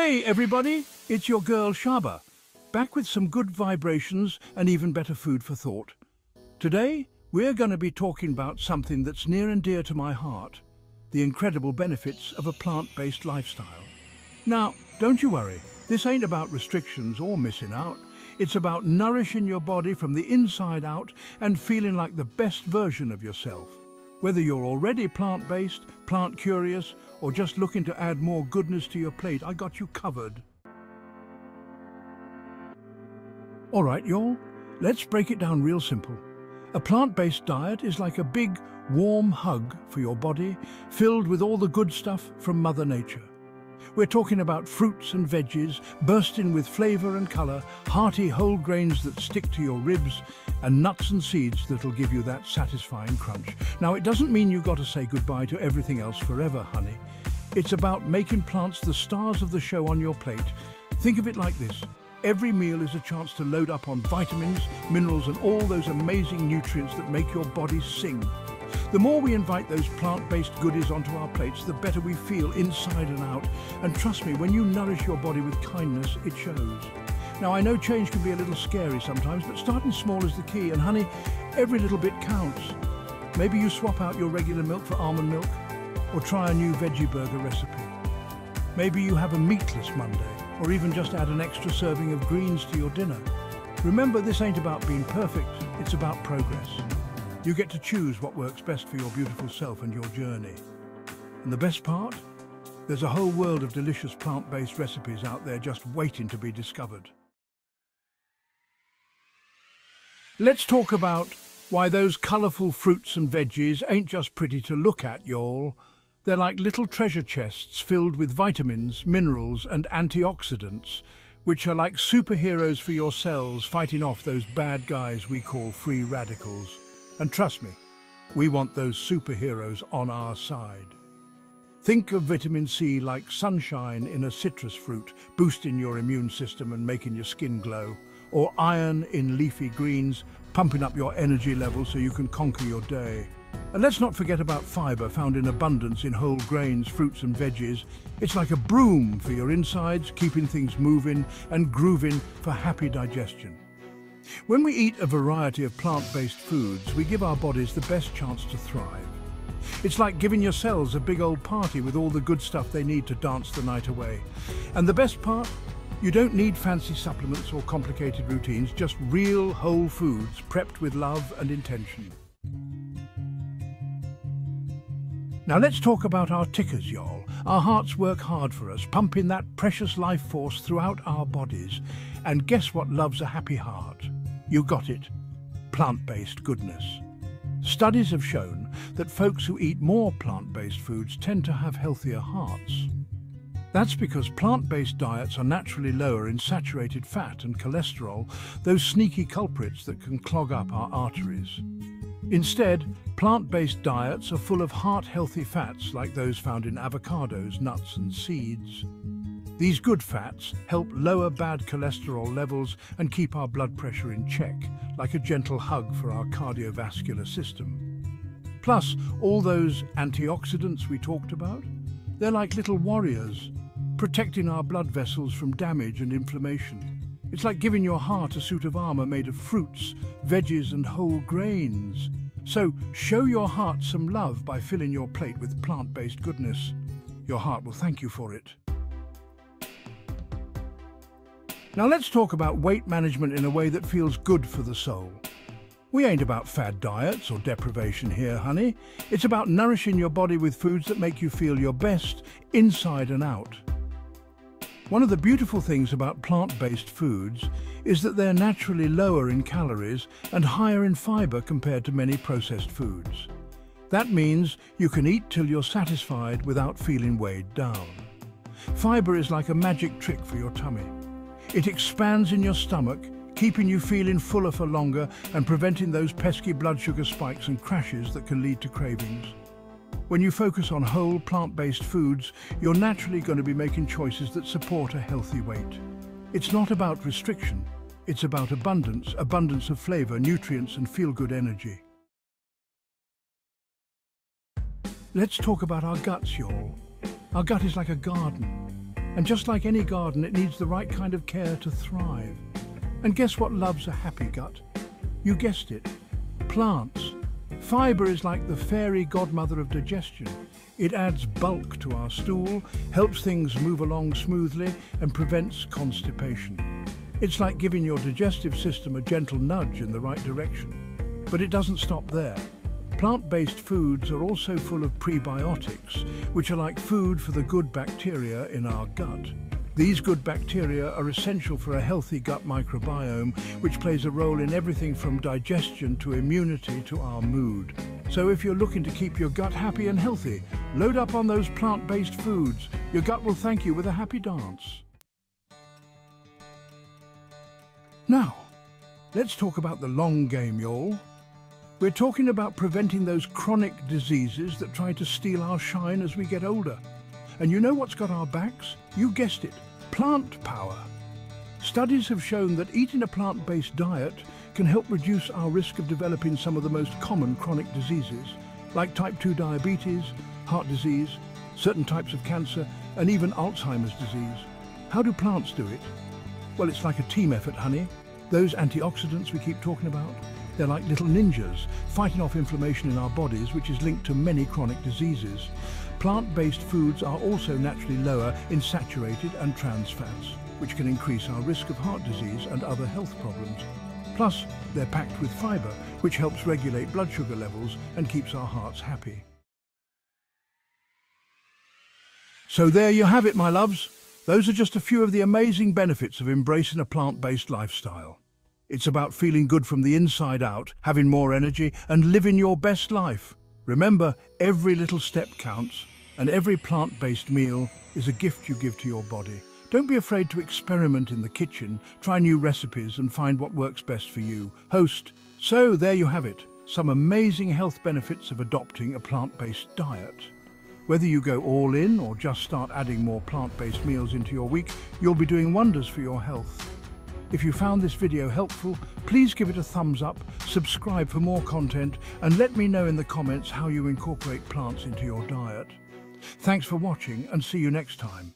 Hey everybody, it's your girl Shaba, back with some good vibrations and even better food for thought. Today, we're going to be talking about something that's near and dear to my heart, the incredible benefits of a plant-based lifestyle. Now, don't you worry, this ain't about restrictions or missing out. It's about nourishing your body from the inside out and feeling like the best version of yourself. Whether you're already plant-based, plant-curious, or just looking to add more goodness to your plate, I got you covered. All right, y'all, let's break it down real simple. A plant-based diet is like a big, warm hug for your body, filled with all the good stuff from Mother Nature. We're talking about fruits and veggies, bursting with flavor and color, hearty whole grains that stick to your ribs, and nuts and seeds that'll give you that satisfying crunch. Now, it doesn't mean you've got to say goodbye to everything else forever, honey. It's about making plants the stars of the show on your plate. Think of it like this. Every meal is a chance to load up on vitamins, minerals, and all those amazing nutrients that make your body sing. The more we invite those plant-based goodies onto our plates, the better we feel inside and out. And trust me, when you nourish your body with kindness, it shows. Now, I know change can be a little scary sometimes, but starting small is the key. And honey, every little bit counts. Maybe you swap out your regular milk for almond milk, or try a new veggie burger recipe. Maybe you have a meatless Monday, or even just add an extra serving of greens to your dinner. Remember, this ain't about being perfect, it's about progress. You get to choose what works best for your beautiful self and your journey. And the best part? There's a whole world of delicious plant-based recipes out there just waiting to be discovered. Let's talk about why those colourful fruits and veggies ain't just pretty to look at, y'all. They're like little treasure chests filled with vitamins, minerals and antioxidants, which are like superheroes for your cells fighting off those bad guys we call free radicals. And trust me, we want those superheroes on our side. Think of vitamin C like sunshine in a citrus fruit, boosting your immune system and making your skin glow. Or iron in leafy greens, pumping up your energy levels so you can conquer your day. And let's not forget about fiber found in abundance in whole grains, fruits and veggies. It's like a broom for your insides, keeping things moving and grooving for happy digestion. When we eat a variety of plant-based foods, we give our bodies the best chance to thrive. It's like giving your cells a big old party with all the good stuff they need to dance the night away. And the best part? You don't need fancy supplements or complicated routines, just real whole foods prepped with love and intention. Now let's talk about our tickers, y'all. Our hearts work hard for us, pumping that precious life force throughout our bodies. And guess what loves a happy heart? You got it. Plant-based goodness. Studies have shown that folks who eat more plant-based foods tend to have healthier hearts. That's because plant-based diets are naturally lower in saturated fat and cholesterol, those sneaky culprits that can clog up our arteries. Instead, plant-based diets are full of heart-healthy fats like those found in avocados, nuts and seeds. These good fats help lower bad cholesterol levels and keep our blood pressure in check, like a gentle hug for our cardiovascular system. Plus, all those antioxidants we talked about, they're like little warriors, protecting our blood vessels from damage and inflammation. It's like giving your heart a suit of armor made of fruits, veggies and whole grains. So, show your heart some love by filling your plate with plant-based goodness. Your heart will thank you for it. Now let's talk about weight management in a way that feels good for the soul. We ain't about fad diets or deprivation here, honey. It's about nourishing your body with foods that make you feel your best, inside and out. One of the beautiful things about plant-based foods is that they're naturally lower in calories and higher in fiber compared to many processed foods. That means you can eat till you're satisfied without feeling weighed down. Fiber is like a magic trick for your tummy. It expands in your stomach, keeping you feeling fuller for longer and preventing those pesky blood sugar spikes and crashes that can lead to cravings. When you focus on whole plant-based foods, you're naturally going to be making choices that support a healthy weight. It's not about restriction, it's about abundance of flavor, nutrients and feel-good energy. Let's talk about our guts, y'all. Our gut is like a garden. And just like any garden, it needs the right kind of care to thrive. And guess what loves a happy gut? You guessed it, plants. Fibre is like the fairy godmother of digestion. It adds bulk to our stool, helps things move along smoothly, and prevents constipation. It's like giving your digestive system a gentle nudge in the right direction. But it doesn't stop there. Plant-based foods are also full of prebiotics, which are like food for the good bacteria in our gut. These good bacteria are essential for a healthy gut microbiome, which plays a role in everything from digestion to immunity to our mood. So if you're looking to keep your gut happy and healthy, load up on those plant-based foods. Your gut will thank you with a happy dance. Now, let's talk about the long game, y'all. We're talking about preventing those chronic diseases that try to steal our shine as we get older. And you know what's got our backs? You guessed it, plant power. Studies have shown that eating a plant-based diet can help reduce our risk of developing some of the most common chronic diseases, like type 2 diabetes, heart disease, certain types of cancer, and even Alzheimer's disease. How do plants do it? Well, it's like a team effort, honey. Those antioxidants we keep talking about, they're like little ninjas, fighting off inflammation in our bodies, which is linked to many chronic diseases. Plant-based foods are also naturally lower in saturated and trans fats, which can increase our risk of heart disease and other health problems. Plus, they're packed with fibre, which helps regulate blood sugar levels and keeps our hearts happy. So there you have it, my loves. Those are just a few of the amazing benefits of embracing a plant-based lifestyle. It's about feeling good from the inside out, having more energy, and living your best life. Remember, every little step counts, and every plant-based meal is a gift you give to your body. Don't be afraid to experiment in the kitchen, try new recipes, and find what works best for you. Host. So there you have it, some amazing health benefits of adopting a plant-based diet. Whether you go all in or just start adding more plant-based meals into your week, you'll be doing wonders for your health. If you found this video helpful, please give it a thumbs up, subscribe for more content, and let me know in the comments how you incorporate plants into your diet. Thanks for watching, and see you next time.